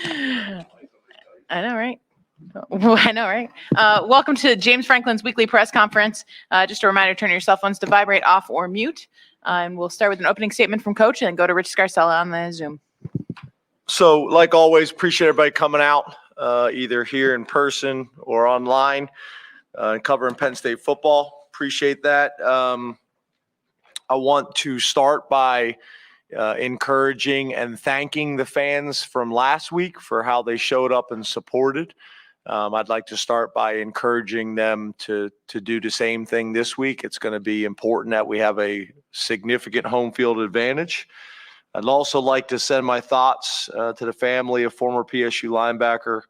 I know, right? I know, right? Welcome to James Franklin's weekly press conference. Just a reminder, turn your cell phones to vibrate, off, or mute. And we'll start with an opening statement from Coach and then go to Rich Scarcella on the Zoom. So, like always, appreciate everybody coming out, either here in person or online, covering Penn State football. Appreciate that. I want to start by encouraging and thanking the fans from last week for how they showed up and supported. I'd like to start by encouraging them to do the same thing this week. It's going to be important that we have a significant home field advantage. I'd also like to send my thoughts to the family of former PSU linebacker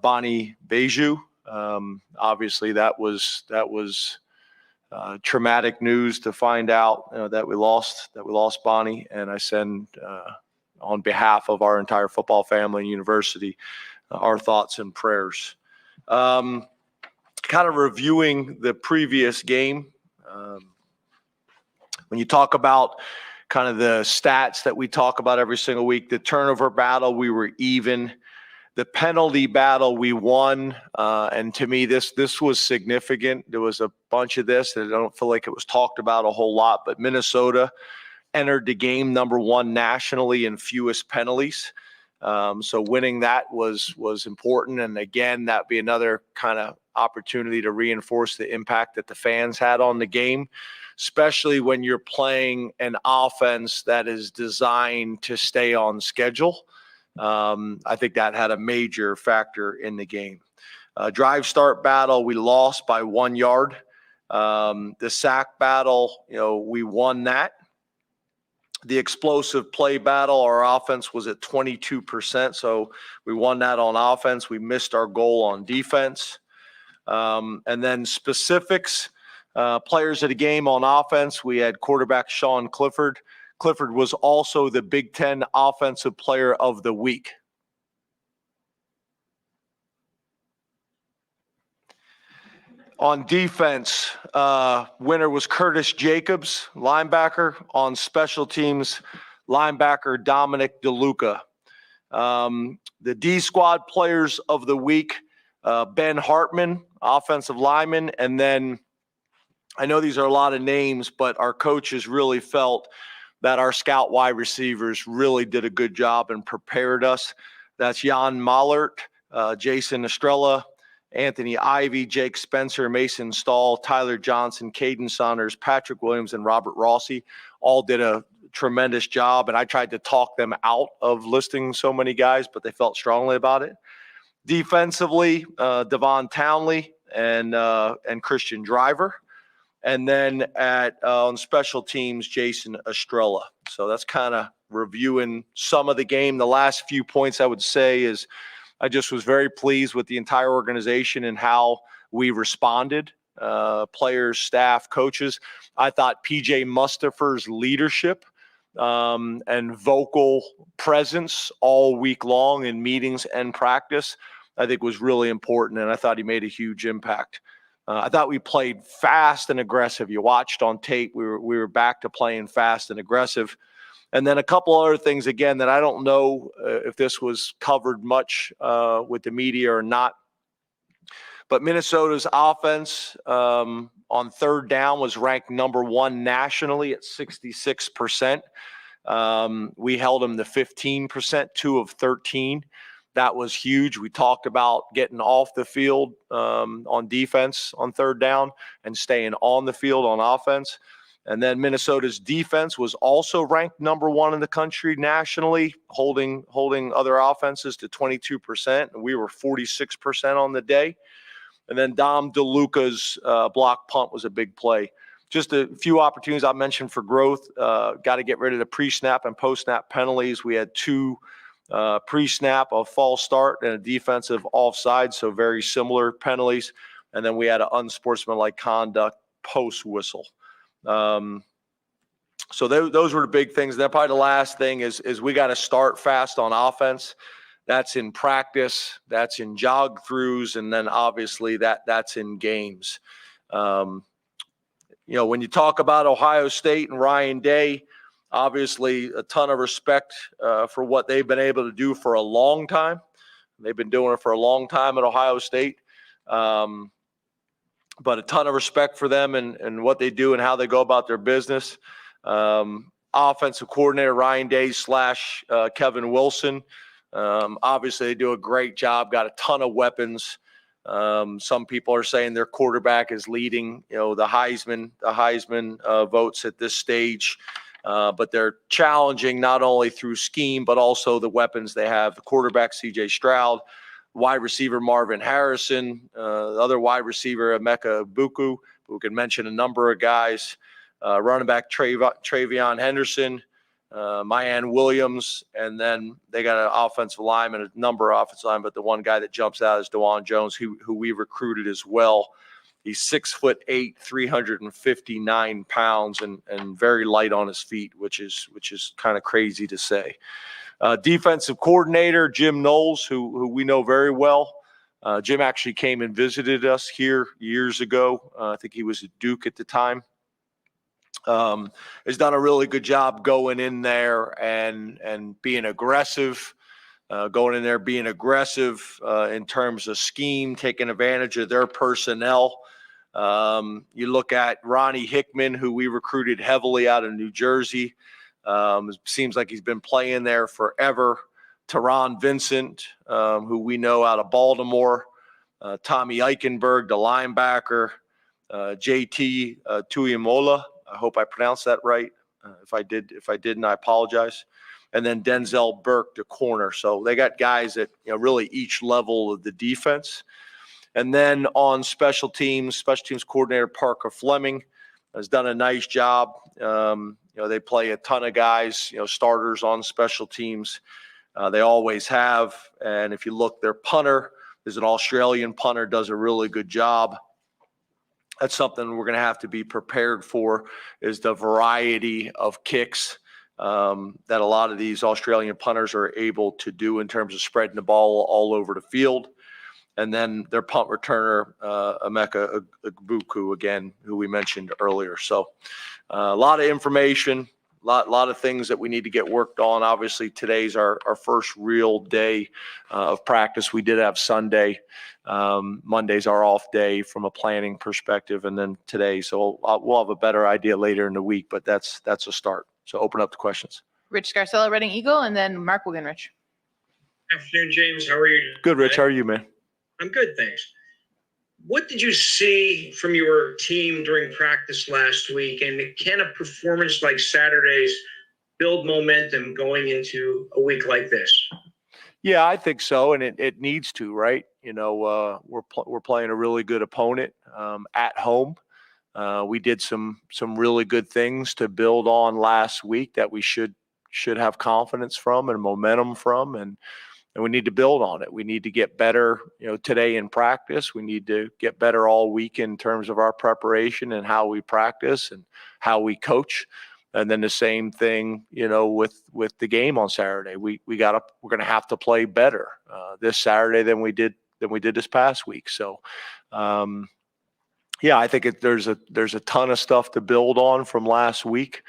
Manny Diaz. Obviously, that was traumatic news to find out that we lost Bonnie, and I send on behalf of our entire football family and university our thoughts and prayers. Kind of reviewing the previous game, when you talk about kind of the stats that we talk about every single week, the turnover battle, we were even. The penalty battle, we won. And to me, this was significant. There was a bunch of this that I don't feel like it was talked about a whole lot, but Minnesota entered the game number one nationally in fewest penalties. So winning that was important. And again, that'd be another kind of opportunity to reinforce the impact that the fans had on the game, especially when you're playing an offense that is designed to stay on schedule. I think that had a major factor in the game. Drive start battle, we lost by 1 yard. The sack battle, we won that. The explosive play battle, our offense was at 22%, so we won that on offense. We missed our goal on defense. And then specifics, players of the game on offense, we had quarterback Sean Clifford. Clifford was also the Big Ten Offensive Player of the Week. On defense, winner was Curtis Jacobs, linebacker. On special teams, linebacker Dominic DeLuca. The D squad players of the week, Ben Hartman, offensive lineman. And then I know these are a lot of names, but our coaches really felt that our scout wide receivers really did a good job and prepared us. That's Jan Mallert, Jason Estrella, Anthony Ivy, Jake Spencer, Mason Stahl, Tyler Johnson, Caden Saunders, Patrick Williams, and Robert Rossi all did a tremendous job. And I tried to talk them out of listing so many guys, but they felt strongly about it. Defensively, Devon Townley and Christian Driver. And then on special teams, Jason Estrella. So that's kind of reviewing some of the game. The last few points I would say is I just was very pleased with the entire organization and how we responded, players, staff, coaches. I thought PJ Mustafer's leadership and vocal presence all week long in meetings and practice, I think was really important, and I thought he made a huge impact. I thought we played fast and aggressive. You watched on tape. We were back to playing fast and aggressive. And then a couple other things, again, that I don't know if this was covered much with the media or not. But Minnesota's offense on third down was ranked number one nationally at 66%. We held them to 15%, 2 of 13. That was huge. We talked about getting off the field on defense on third down and staying on the field on offense. And then Minnesota's defense was also ranked number one in the country nationally, holding other offenses to 22%. And we were 46% on the day. And then Dom DeLuca's block punt was a big play. Just a few opportunities I mentioned for growth. Got to get rid of the pre-snap and post-snap penalties. We had 2 pre-snap, a false start, and a defensive offside, so very similar penalties. And then we had an unsportsmanlike conduct post-whistle. So those were the big things. Then probably the last thing is we got to start fast on offense. That's in practice, that's in jog throughs, and then obviously that's in games. When you talk about Ohio State and Ryan Day, Obviously, a ton of respect for what they've been able to do for a long time. They've been doing it for a long time at Ohio State. But a ton of respect for them and what they do and how they go about their business. Offensive coordinator Ryan Day / Kevin Wilson. Obviously, they do a great job, got a ton of weapons. Some people are saying their quarterback is leading, the Heisman votes at this stage. But they're challenging not only through scheme, but also the weapons they have. The quarterback, CJ Stroud, wide receiver Marvin Harrison, the other wide receiver Emeka Buku, who can mention a number of guys, running back Travion Henderson, Mayan Williams, and then they got an offensive lineman, a number of offensive linemen, but the one guy that jumps out is DeJuan Jones, who we recruited as well. He's 6'8", 359 pounds, and very light on his feet, which is kind of crazy to say. Defensive coordinator Jim Knowles, who we know very well. Jim actually came and visited us here years ago. I think he was at Duke at the time. Has done a really good job going in there and being aggressive. Going in there, being aggressive in terms of scheme, taking advantage of their personnel. You look at Ronnie Hickman, who we recruited heavily out of New Jersey. Seems like he's been playing there forever. Teron Vincent, who we know out of Baltimore. Tommy Eichenberg, the linebacker. JT Tuiamola. I hope I pronounced that right. If I didn't, I apologize. And then Denzel Burke, the corner. So they got guys at really each level of the defense. And then on special teams coordinator Parker Fleming has done a nice job. They play a ton of guys, starters on special teams. They always have. And if you look, their punter is an Australian punter, does a really good job. That's something we're going to have to be prepared for, is the variety of kicks that a lot of these Australian punters are able to do in terms of spreading the ball all over the field. And then their punt returner, Emeka Buku, again, who we mentioned earlier. So a lot of information, a lot of things that we need to get worked on. Obviously, today's our first real day of practice. We did have Sunday. Monday's our off day from a planning perspective, and then today. So we'll have a better idea later in the week, but that's a start. So open up the questions. Rich Scarcella, Reading Eagle, and then Mark Wigan-Rich. Afternoon, James. How are you? Good, Rich. How are you, man? I'm good, thanks. What did you see from your team during practice last week? And can a performance like Saturday's build momentum going into a week like this? Yeah, I think so, and it needs to, right? We're playing a really good opponent at home. We did some really good things to build on last week that we should have confidence from and momentum from, and we need to build on it. We need to get better, today in practice. We need to get better all week in terms of our preparation and how we practice and how we coach. And then the same thing, with the game on Saturday. We're going to have to play better this Saturday than we did this past week. So, yeah, I think there's a ton of stuff to build on from last week.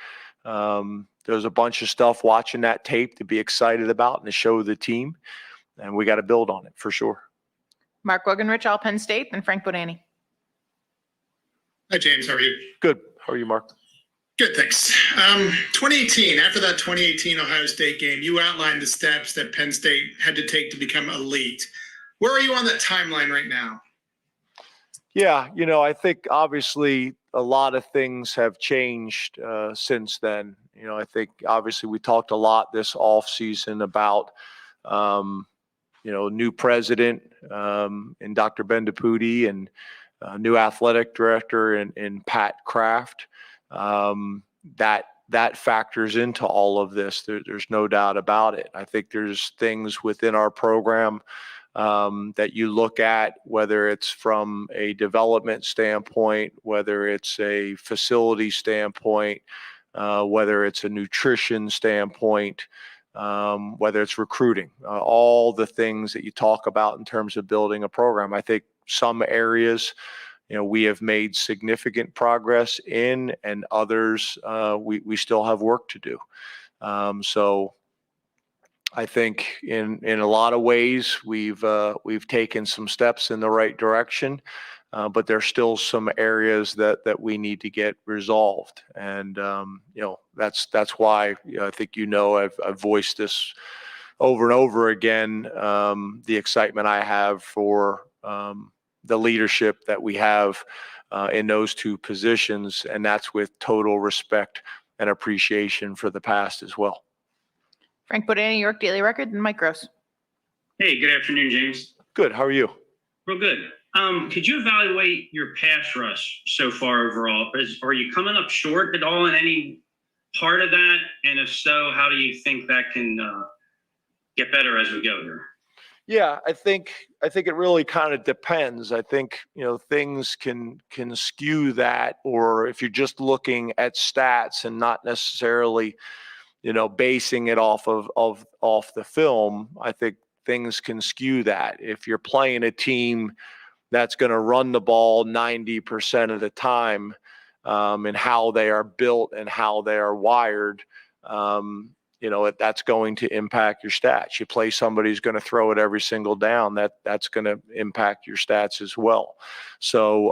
There's a bunch of stuff watching that tape to be excited about and to show the team, and we got to build on it for sure. Mark Wigan-Rich, all Penn State, and Frank Bodani. Hi, James. How are you? Good. How are you, Mark? Good, thanks. 2018, after that 2018 Ohio State game, you outlined the steps that Penn State had to take to become elite. Where are you on that timeline right now? Yeah, I think obviously a lot of things have changed since then. I think obviously we talked a lot this offseason about, new president and Dr. Ben DePuti and new athletic director and Pat Kraft. That factors into all of this. There's no doubt about it. I think there's things within our program that you look at, whether it's from a development standpoint, whether it's a facility standpoint, whether it's a nutrition standpoint, whether it's recruiting, all the things that you talk about in terms of building a program. I think some areas, we have made significant progress in, and others we still have work to do. So I think in a lot of ways we've taken some steps in the right direction, but there's still some areas that we need to get resolved, and that's why I think I've voiced this over and over again, the excitement I have for the leadership that we have in those two positions, and that's with total respect and appreciation for the past as well. Frank Bodani, New York Daily Record, and Mike Gross. Hey, good afternoon, James. Good. How are you? Real good. Could you evaluate your pass rush so far overall? Are you coming up short at all in any part of that? And if so, how do you think that can get better as we go here? Yeah, I think it really kind of depends. I think, things can skew that, or if you're just looking at stats and not necessarily, basing it off the film, I think things can skew that. If you're playing a team that's going to run the ball 90% of the time, and how they are built and how they are wired, that's going to impact your stats. You play somebody who's going to throw it every single down, that's going to impact your stats as well. So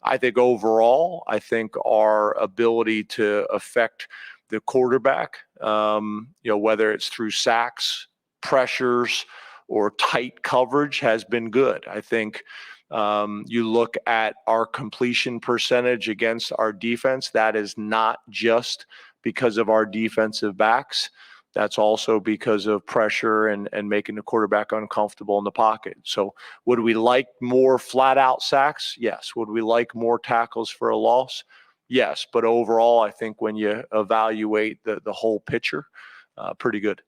I think overall, our ability to affect the quarterback, whether it's through sacks, pressures, or tight coverage, has been good. I think you look at our completion percentage against our defense, that is not just because of our defensive backs. That's also because of pressure and making the quarterback uncomfortable in the pocket. So would we like more flat out sacks? Yes. Would we like more tackles for a loss? Yes. But overall, I think when you evaluate the whole picture, pretty good.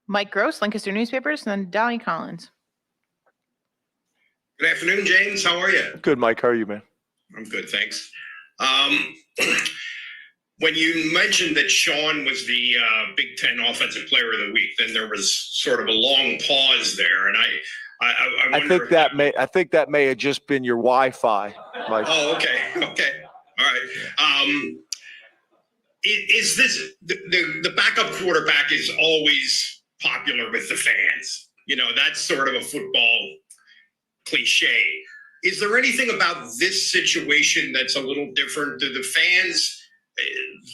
Mike Gross, Lancaster Newspapers, and then Donnie Collins. Good afternoon, James. How are you? Good, Mike. How are you, man? I'm good, thanks. When you mentioned that Sean was the Big Ten Offensive Player of the Week, then there was sort of a long pause there, and I think that may have just been your Wi-Fi, Mike. Oh, okay, all right. Is this the backup quarterback is always popular with the fans? That's sort of a football cliche. Is there anything about this situation that's a little different? Do the fans,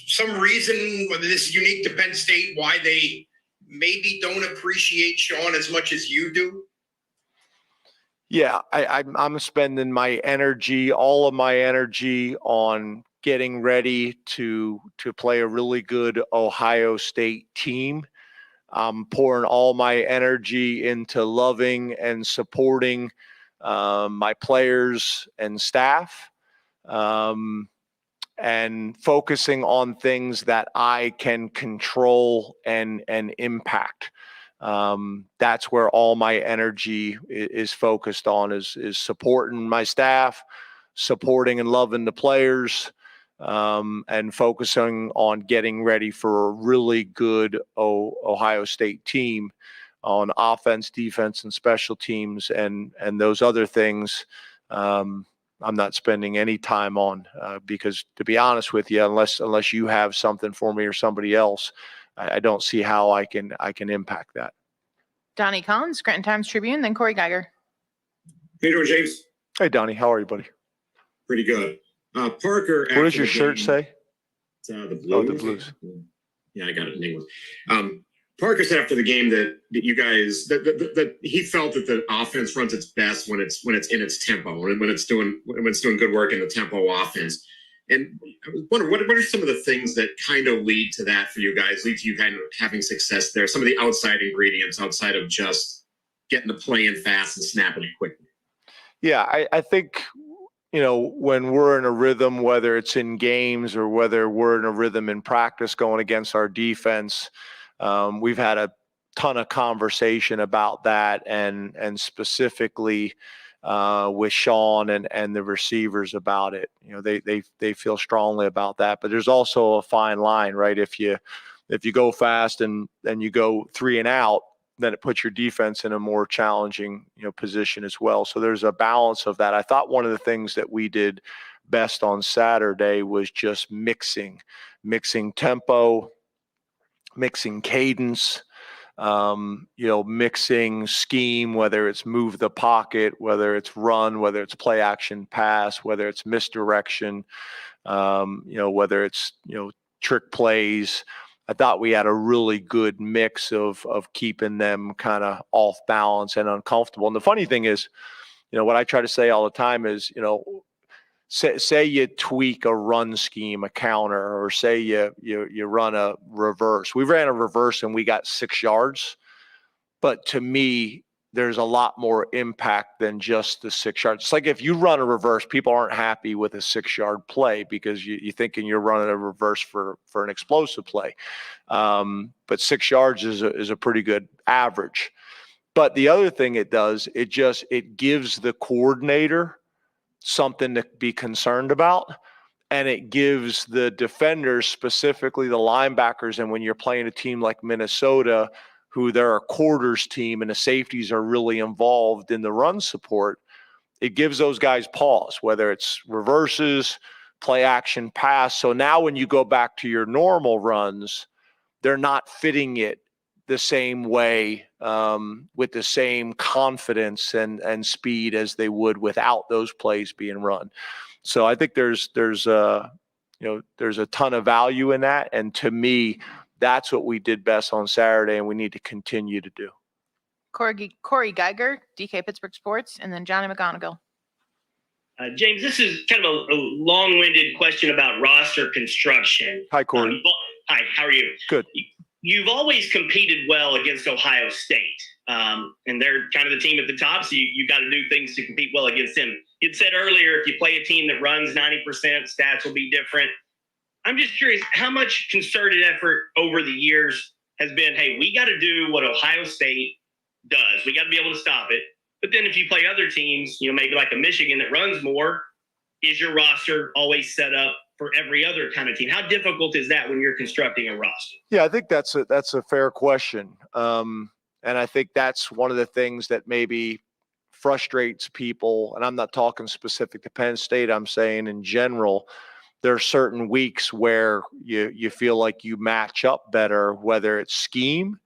some reason, whether this is unique to Penn State, why they maybe don't appreciate Sean as much as you do? Yeah, I'm spending all of my energy on getting ready to play a really good Ohio State team. I'm pouring all my energy into loving and supporting my players and staff, and focusing on things that I can control and impact. That's where all my energy is focused on, is supporting my staff, supporting and loving the players, and focusing on getting ready for a really good Ohio State team on offense, defense, and special teams, and those other things. I'm not spending any time on, because, to be honest with you, unless you have something for me or somebody else, I don't see how I can impact that. Donnie Collins, Scranton Times-Tribune, then Corey Geiger. How you doing, James? Hey, Donnie, how are you, buddy? Pretty good. Parker. What does your shirt say? The Blues. Oh, the Blues. Yeah, I got it in English. Parker said after the game that you guys that he felt that the offense runs its best when it's in its tempo, when it's doing good work in the tempo offense. And I was wondering, what are some of the things that kind of lead to that for you guys, lead to you kind of having success there? Some of the outside ingredients outside of just getting the play in fast and snapping it quickly. Yeah, I think, when we're in a rhythm, whether it's in games or whether we're in a rhythm in practice going against our defense, we've had a ton of conversation about that, and specifically with Sean and the receivers about it. They feel strongly about that, but there's also a fine line, right? If you go fast and you go 3 and out, then it puts your defense in a more challenging, position as well. So there's a balance of that. I thought one of the things that we did best on Saturday was just mixing tempo, mixing cadence, mixing scheme, whether it's move the pocket, whether it's run, whether it's play action pass, whether it's misdirection, whether it's, trick plays. I thought we had a really good mix of keeping them kind of off balance and uncomfortable. And the funny thing is, what I try to say all the time is, say you tweak a run scheme, a counter, or say you run a reverse. We ran a reverse and we got 6 yards. But to me, there's a lot more impact than just the 6 yards. It's like if you run a reverse, people aren't happy with a 6-yard play because you're thinking you're running a reverse for an explosive play. But 6 yards is a pretty good average. But the other thing it does, it gives the coordinator something to be concerned about, and it gives the defenders, specifically the linebackers, and when you're playing a team like Minnesota, who they're a quarters team and the safeties are really involved in the run support, it gives those guys pause, whether it's reverses, play action pass. So now when you go back to your normal runs, they're not fitting it the same way, with the same confidence and speed as they would without those plays being run. So I think there's a ton of value in that. And to me, that's what we did best on Saturday, and we need to continue to do. Corey Geiger, DK Pittsburgh Sports, and then Johnny McGonigal. James, this is kind of a long-winded question about roster construction. Hi, Corey. Hi, how are you? Good. You've always competed well against Ohio State, and they're kind of the team at the top, so you got to do things to compete well against them. You'd said earlier, if you play a team that runs 90%, stats will be different. I'm just curious, how much concerted effort over the years has been, hey, we got to do what Ohio State does. We got to be able to stop it. But then if you play other teams, maybe like a Michigan that runs more, is your roster always set up for every other kind of team? How difficult is that when you're constructing a roster? Yeah, I think that's a fair question. And I think that's one of the things that maybe frustrates people. And I'm not talking specific to Penn State. I'm saying in general, there are certain weeks where you feel like you match up better, whether it's scheme,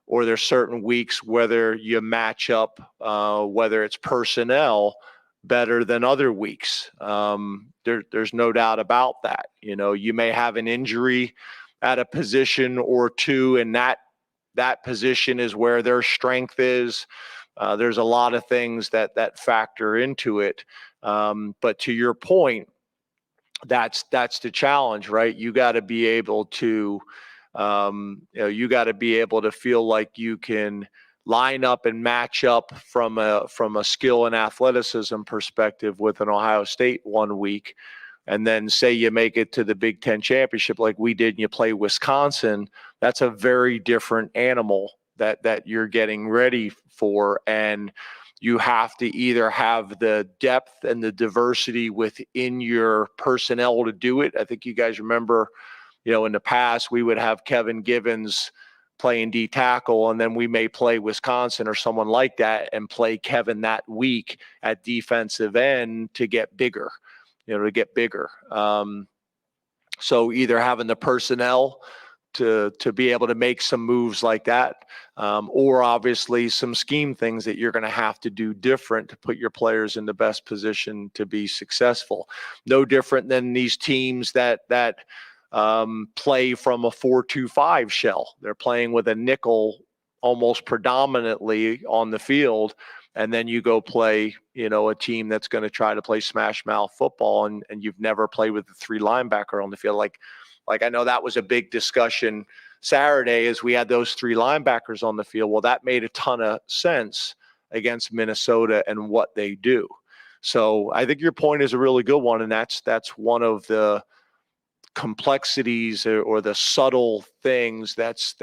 or there's certain weeks whether you match up, whether it's personnel, better than other weeks. There's no doubt about that. You may have an injury at a position or two, and that position is where their strength is. There's a lot of things that factor into it. But to your point, that's the challenge, right? You got to be able to, feel like you can line up and match up from a skill and athleticism perspective with an Ohio State 1 week, and then say you make it to the Big Ten championship like we did, and you play Wisconsin. That's a very different animal that you're getting ready for, and you have to either have the depth and the diversity within your personnel to do it. I think you guys remember, in the past, we would have Kevin Givens playing D tackle, and then we may play Wisconsin or someone like that and play Kevin that week at defensive end to get bigger, So either having the personnel to be able to make some moves like that, or obviously some scheme things that you're going to have to do different to put your players in the best position to be successful. No different than these teams that play from a 4-2-5 shell. They're playing with a nickel almost predominantly on the field, and then you go play, a team that's going to try to play smash mouth football, and you've never played with a 3 linebacker on the field. Like I know that was a big discussion Saturday as we had those 3 linebackers on the field. Well, that made a ton of sense against Minnesota and what they do. So I think your point is a really good one, and that's one of the complexities or the subtle things that's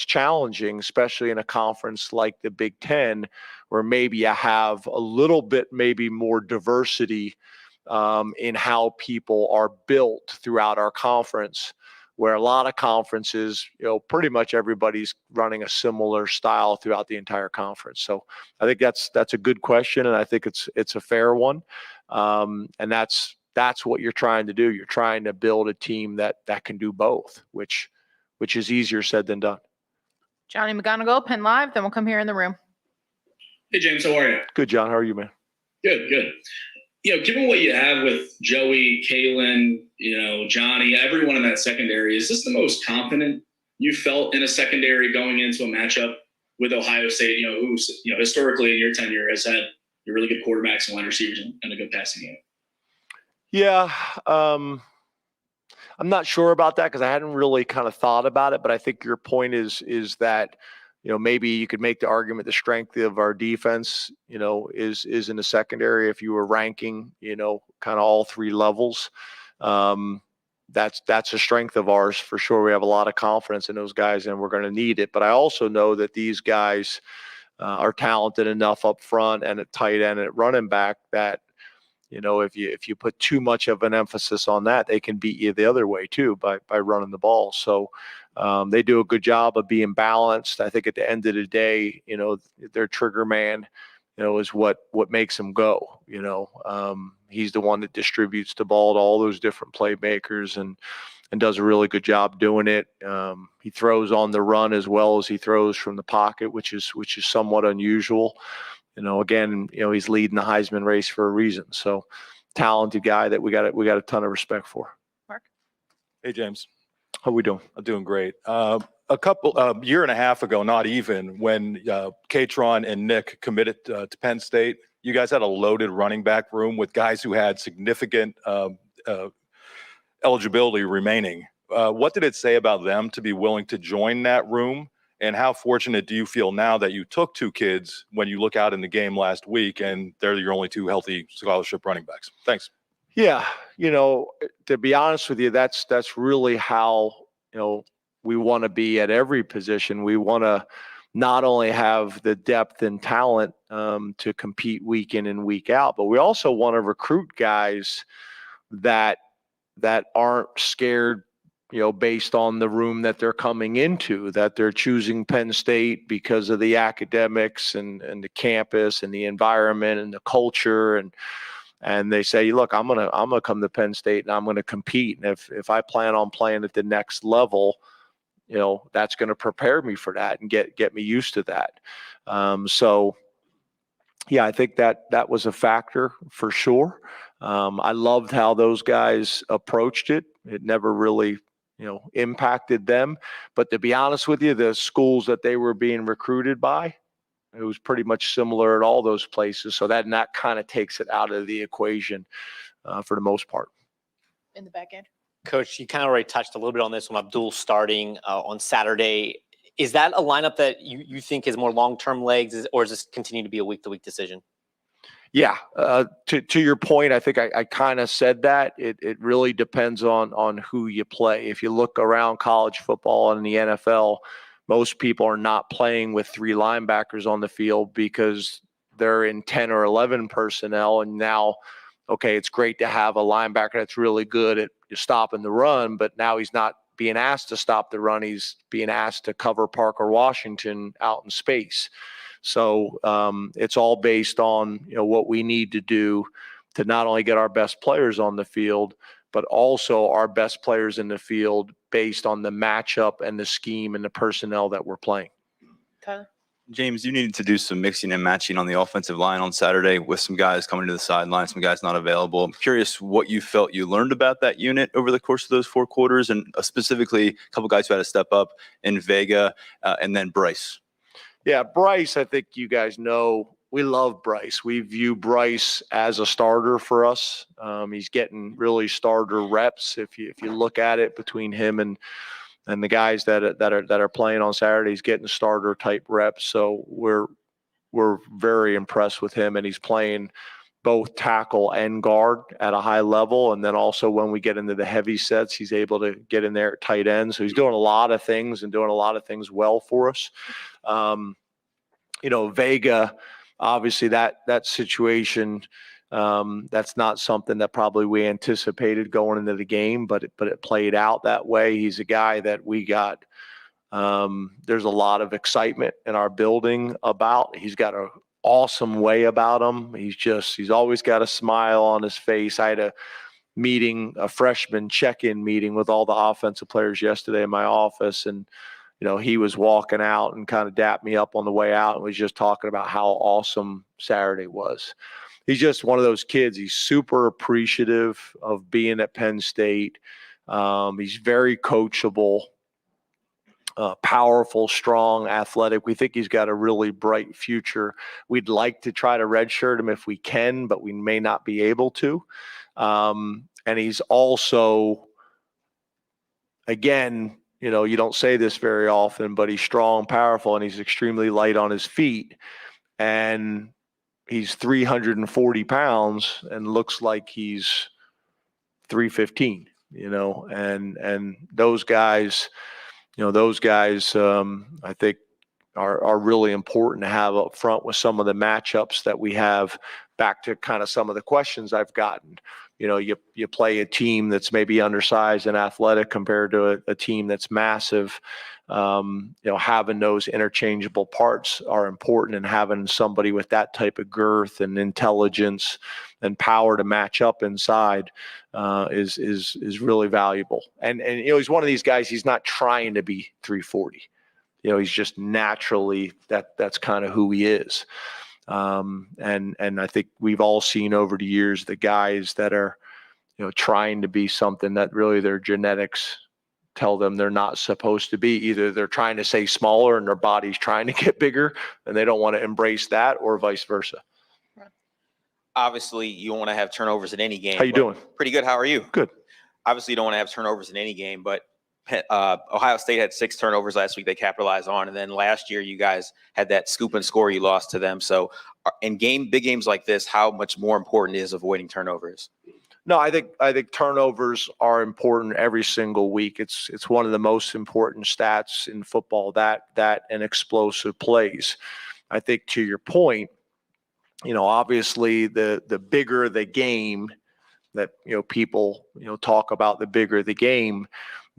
challenging, especially in a conference like the Big Ten, where maybe you have a little bit maybe more diversity in how people are built throughout our conference, where a lot of conferences, pretty much everybody's running a similar style throughout the entire conference. So I think that's a good question, and I think it's a fair one. And that's what you're trying to do. You're trying to build a team that can do both, which is easier said than done. Johnny McGonigal, Penn Live. Then we'll come here in the room. Hey, James, how are you? Good, John. How are you, man? Good. Given what you have with Joey, Kalen, Johnny, everyone in that secondary, is this the most confident you felt in a secondary going into a matchup with Ohio State, who's, historically in your tenure has had really good quarterbacks and wide receivers and a good passing game? Yeah. I'm not sure about that because I hadn't really kind of thought about it, but I think your point is that, maybe you could make the argument the strength of our defense, is in the secondary. If you were ranking, kind of all three levels, that's a strength of ours for sure. We have a lot of confidence in those guys and we're going to need it. But I also know that these guys are talented enough up front and at tight end and at running back that, if you put too much of an emphasis on that, they can beat you the other way too by running the ball. So they do a good job of being balanced. I think at the end of the day, their trigger man, is what makes them go. He's the one that distributes the ball to all those different playmakers and does a really good job doing it. He throws on the run as well as he throws from the pocket, which is somewhat unusual. Again, he's leading the Heisman race for a reason. So talented guy that we got a ton of respect for. Mark. Hey, James. How we doing? I'm doing great. A year and a half ago, not even, when Katron and Nick committed to Penn State, you guys had a loaded running back room with guys who had significant eligibility remaining. What did it say about them to be willing to join that room? And how fortunate do you feel now that you took two kids when you look out in the game last week and they're your only two healthy scholarship running backs? Thanks. Yeah. To be honest with you, that's really how, we want to be at every position. We want to not only have the depth and talent to compete week in and week out, but we also want to recruit guys that aren't scared, based on the room that they're coming into, that they're choosing Penn State because of the academics and the campus and the environment and the culture. And they say, look, I'm gonna come to Penn State and I'm gonna compete. And if I plan on playing at the next level, that's going to prepare me for that and get me used to that. So yeah, I think that was a factor for sure. I loved how those guys approached it. It never really, impacted them. But to be honest with you, the schools that they were being recruited by, it was pretty much similar at all those places. So that kind of takes it out of the equation for the most part. In the back end. Coach, you kind of already touched a little bit on this when Abdul starting on Saturday. Is that a lineup that you think is more long-term legs, or does this continue to be a week-to-week decision? Yeah. To your point, I think I kind of said that. It really depends on who you play. If you look around college football and the NFL, most people are not playing with three linebackers on the field because they're in 10 or 11 personnel. And now, okay, it's great to have a linebacker that's really good at stopping the run, but now he's not being asked to stop the run. He's being asked to cover Parker Washington out in space. So it's all based on what we need to do to not only get our best players on the field, but also our best players in the field based on the matchup and the scheme and the personnel that we're playing. Tyler? James, you needed to do some mixing and matching on the offensive line on Saturday with some guys coming to the sideline, some guys not available. I'm curious what you felt you learned about that unit over the course of those 4 quarters, and specifically a couple guys who had to step up in Vega and then Bryce. Yeah, Bryce, I think you guys know, we love Bryce. We view Bryce as a starter for us. He's getting really starter reps. If you look at it between him and the guys that are playing on Saturday, he's getting starter type reps. So we're very impressed with him, and he's playing both tackle and guard at a high level. And then also when we get into the heavy sets, he's able to get in there at tight end. So he's doing a lot of things and doing a lot of things well for us. Vega, obviously that situation That's not something that probably we anticipated going into the game, but it played out that way. He's a guy that we got. There's a lot of excitement in our building about. He's got an awesome way about him. He's always got a smile on his face. I had a freshman check-in meeting with all the offensive players yesterday in my office, and he was walking out and kind of dapped me up on the way out and was just talking about how awesome Saturday was. He's just one of those kids. He's super appreciative of being at Penn State. He's very coachable, powerful, strong, athletic. We think he's got a really bright future. We'd like to try to redshirt him if we can, but we may not be able to. And he's also, again, you don't say this very often, but he's strong, powerful, and he's extremely light on his feet. And he's 340 pounds and looks like he's 315, and those guys, I think are really important to have up front with some of the matchups that we have. Back to kind of some of the questions I've gotten. You play a team that's maybe undersized and athletic compared to a team that's massive. Having those interchangeable parts are important, and having somebody with that type of girth and intelligence and power to match up inside is really valuable. And he's one of these guys. He's not trying to be 340. He's just naturally that's kind of who he is. And I think we've all seen over the years the guys that are, trying to be something that really their genetics tell them they're not supposed to be. Either they're trying to stay smaller and their body's trying to get bigger and they don't want to embrace that, or vice versa. Obviously, you want to have turnovers in any game. How you doing? Pretty good. How are you? Good. Obviously, you don't want to have turnovers in any game, but Ohio State had 6 turnovers last week they capitalized on. And then last year, you guys had that scoop and score you lost to them. So in big games like this, how much more important is avoiding turnovers? No, I think turnovers are important every single week. It's one of the most important stats in football, that and explosive plays. I think to your point, obviously the bigger the game that, people, talk about, the bigger the game,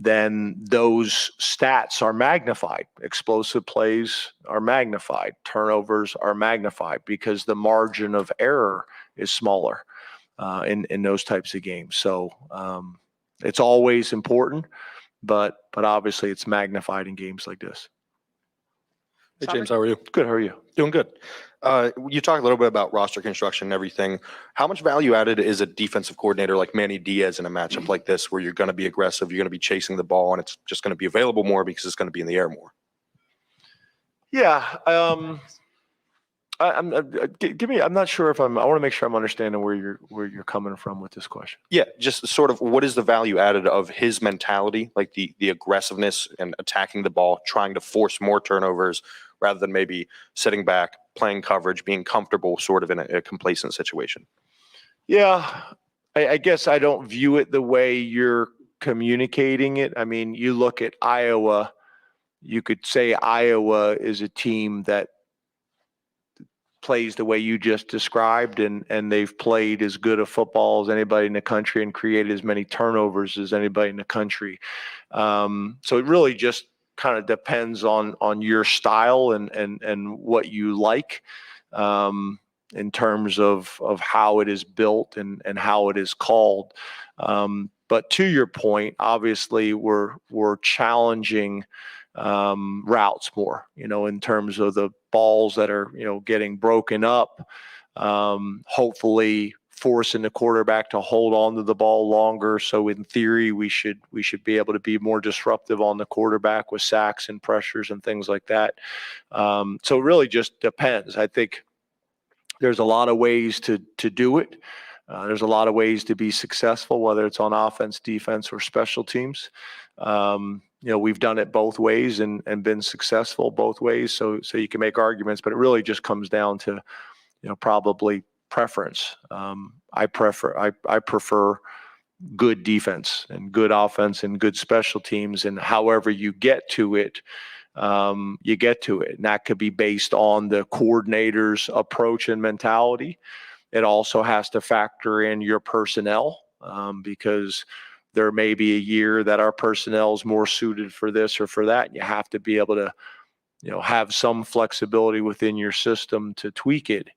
then those stats are magnified. Explosive plays are magnified. Turnovers are magnified because the margin of error is smaller in those types of games. So it's always important, but obviously it's magnified in games like this. Hey, James, how are you? Good. How are you? Doing good. You talked a little bit about roster construction and everything. How much value added is a defensive coordinator like Manny Diaz in a matchup like this, where you're going to be aggressive, you're going to be chasing the ball, and it's just going to be available more because it's going to be in the air more? Yeah. I'm not sure if I want to make sure I'm understanding where you're coming from with this question. Yeah, just sort of what is the value added of his mentality, like the aggressiveness and attacking the ball, trying to force more turnovers rather than maybe sitting back, playing coverage, being comfortable sort of in a complacent situation? Yeah, I guess I don't view it the way you're communicating it. I mean, you look at Iowa, you could say Iowa is a team that plays the way you just described, and they've played as good a football as anybody in the country and created as many turnovers as anybody in the country. So it really just kind of depends on your style and what you like in terms of how it is built and how it is called. But to your point, obviously we're challenging routes more, in terms of the balls that are, getting broken up, hopefully forcing the quarterback to hold on to the ball longer. So in theory, we should be able to be more disruptive on the quarterback with sacks and pressures and things like that. So it really just depends. I think there's a lot of ways to do it. There's a lot of ways to be successful, whether it's on offense, defense, or special teams. We've done it both ways and been successful both ways. So you can make arguments, but it really just comes down to, probably preference. I prefer good defense and good offense and good special teams, and however you get to it, you get to it. And that could be based on the coordinator's approach and mentality. it also has to factor in your personnel, because there may be a year that our personnel is more suited for this or for that. You have to be able to, have some flexibility within your system to tweak it.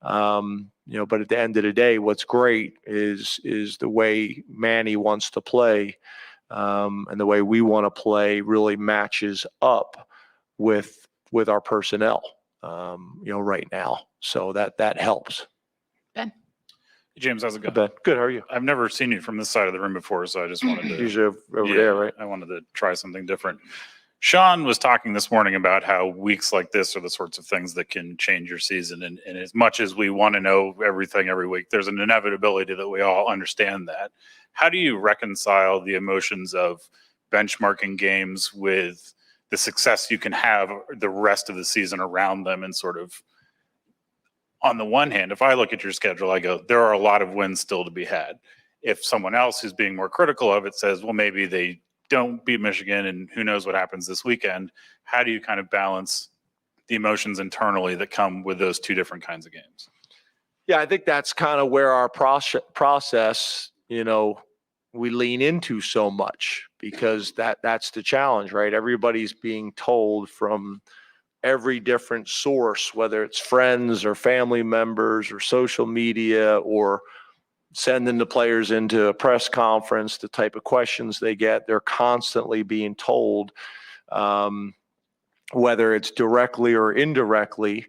But at the end of the day, what's great is the way Manny wants to play, and the way we want to play really matches up with our personnel, right now. So that helps. Ben. James, how's it going? Ben, good. How are you? I've never seen you from this side of the room before, so I just wanted to. Usually over there, right? I wanted to try something different. Sean was talking this morning about how weeks like this are the sorts of things that can change your season. And as much as we want to know everything every week, there's an inevitability that we all understand that. How do you reconcile the emotions of benchmarking games with the success you can have the rest of the season around them? And sort of, on the one hand, if I look at your schedule, I go, there are a lot of wins still to be had. If someone else who's being more critical of it says, well, maybe they don't beat Michigan and who knows what happens this weekend, how do you kind of balance the emotions internally that come with those two different kinds of games? Yeah, I think that's kind of where our process, we lean into so much, because that's the challenge, right? Everybody's being told from every different source, whether it's friends or family members or social media or sending the players into a press conference, the type of questions they get, they're constantly being told, whether it's directly or indirectly,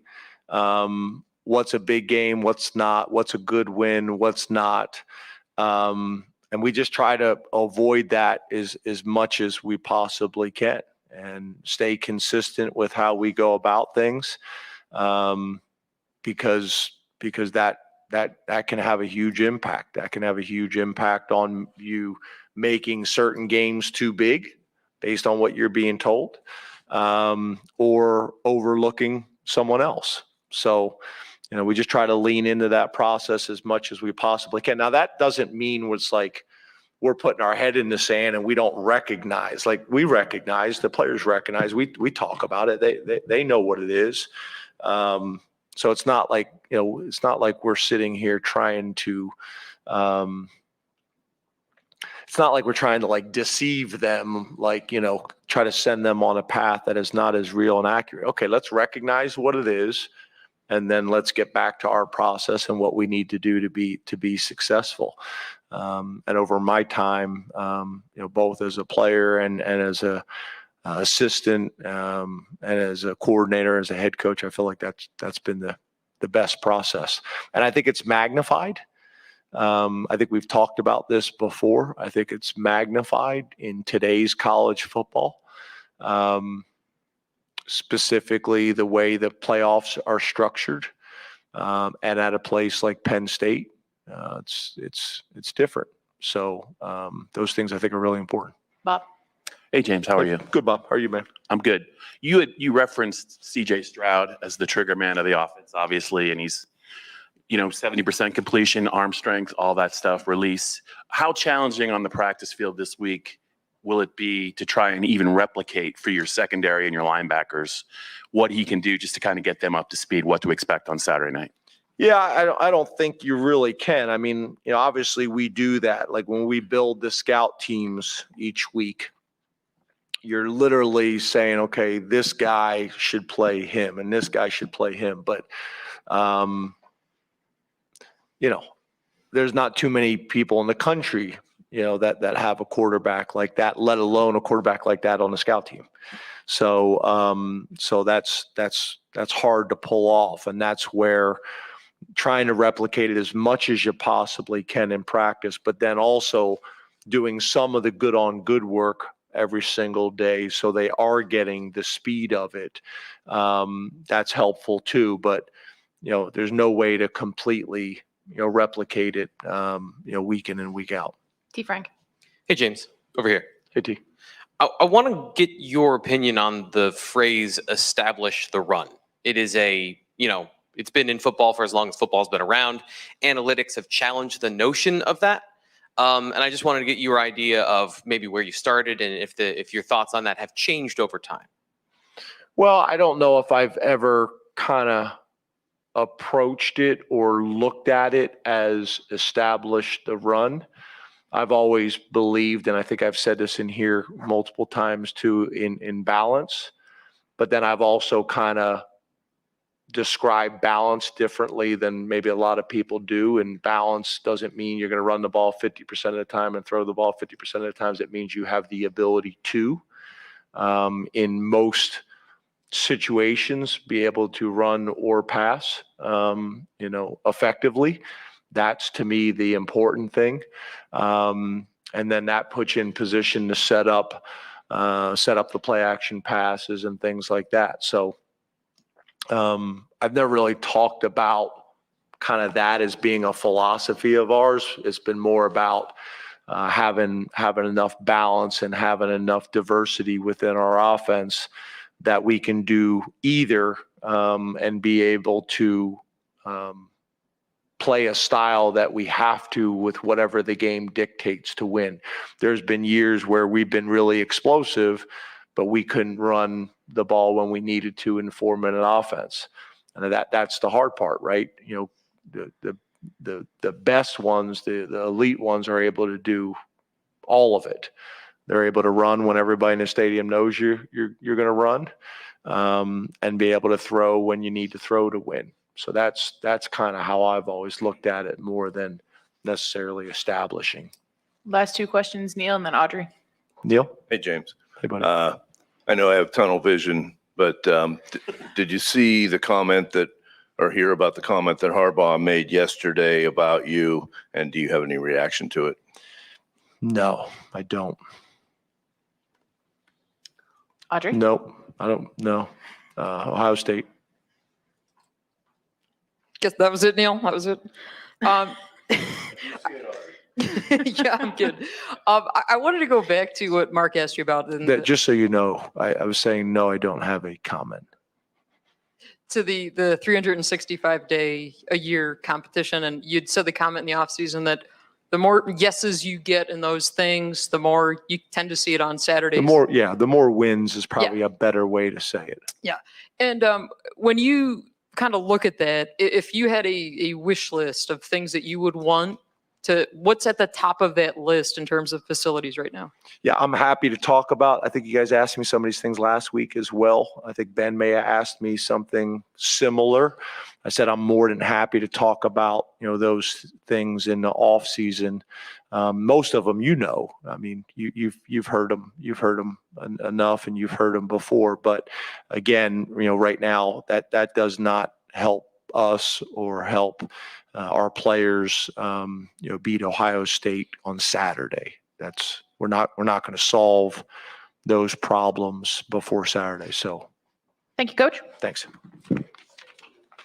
what's a big game, what's not, what's a good win, what's not. And we just try to avoid that as much as we possibly can and stay consistent with how we go about things, because that can have a huge impact. That can have a huge impact on you making certain games too big based on what you're being told, or overlooking someone else. So, we just try to lean into that process as much as we possibly can. Now, that doesn't mean it's like we're putting our head in the sand and we don't recognize. Like, we recognize, the players recognize, we talk about it. They know what it is. So it's not like, it's not like we're sitting here trying to, it's not like we're trying to like deceive them, like, try to send them on a path that is not as real and accurate. Okay, let's recognize what it is, and then let's get back to our process and what we need to do to be successful. And over my time, both as a player and as a assistant, and as a coordinator, as a head coach, I feel like that's been the best process. And I think it's magnified. I think we've talked about this before. I think it's magnified in today's college football, specifically the way the playoffs are structured, and at a place like Penn State, it's different. So those things I think are really important. Bob. Hey, James, how are you? Good, Bob. How are you, man? I'm good. You referenced CJ Stroud as the trigger man of the offense, obviously, and he's, 70% completion, arm strength, all that stuff, release. How challenging on the practice field this week will it be to try and even replicate for your secondary and your linebackers what he can do just to kind of get them up to speed, what to expect on Saturday night? Yeah, I don't think you really can. I mean, obviously we do that. Like when we build the scout teams each week, you're literally saying, okay, this guy should play him and this guy should play him. But, there's not too many people in the country, that have a quarterback like that, let alone a quarterback like that on the scout team. So, that's hard to pull off. And that's where trying to replicate it as much as you possibly can in practice, but then also doing some of the good on good work every single day, so they are getting the speed of it. That's helpful too, but there's no way to completely replicate it week in and week out. T. Frank. Hey, James, over here. Hey, T. I want to get your opinion on the phrase "establish the run." It is it's been in football for as long as football's been around. Analytics have challenged the notion of that. And I just wanted to get your idea of maybe where you started and if your thoughts on that have changed over time. Well, I don't know if I've ever kind of approached it or looked at it as establish the run. I've always believed, and I think I've said this in here multiple times too, in balance, but then I've also kind of described balance differently than maybe a lot of people do. And balance doesn't mean you're going to run the ball 50% of the time and throw the ball 50% of the times. It means you have the ability to, in most situations, be able to run or pass, effectively. That's to me the important thing. And then that puts you in position to set up the play action passes and things like that. So I've never really talked about kind of that as being a philosophy of ours. It's been more about having enough balance and having enough diversity within our offense that we can do either and be able to play a style that we have to with whatever the game dictates to win. There's been years where we've been really explosive, but we couldn't run the ball when we needed to in 4-minute offense. And that's the hard part, right? The best ones, the elite ones are able to do all of it. They're able to run when everybody in the stadium knows you're going to run, and be able to throw when you need to throw to win. So that's kind of how I've always looked at it, more than necessarily establishing. Last two questions, Neil, and then Audrey. Neil? Hey, James. Hey, buddy. I know I have tunnel vision, but did you see the comment or hear about the comment that Harbaugh made yesterday about you, and do you have any reaction to it? No, I don't. Audrey? Nope, I don't know. Ohio State. Guess that was it, Neil. That was it. Yeah, I'm good. I wanted to go back to what Mark asked you about. Just so you know, I was saying, no, I don't have a comment. To the 365-day a year competition, and you'd said the comment in the offseason that the more yeses you get in those things, the more you tend to see it on Saturdays. The more wins is probably a better way to say it. Yeah. And when you kind of look at that, if you had a wish list of things that you would want to, what's at the top of that list in terms of facilities right now? Yeah, I'm happy to talk about. I think you guys asked me some of these things last week as well. I think Ben may have asked me something similar. I said I'm more than happy to talk about those things in the off season. Most of them, I mean, you've heard them. You've heard them enough, and you've heard them before. But again, right now that does not help us or help our players, beat Ohio State on Saturday. We're not going to solve those problems before Saturday. So, thank you, Coach. Thanks.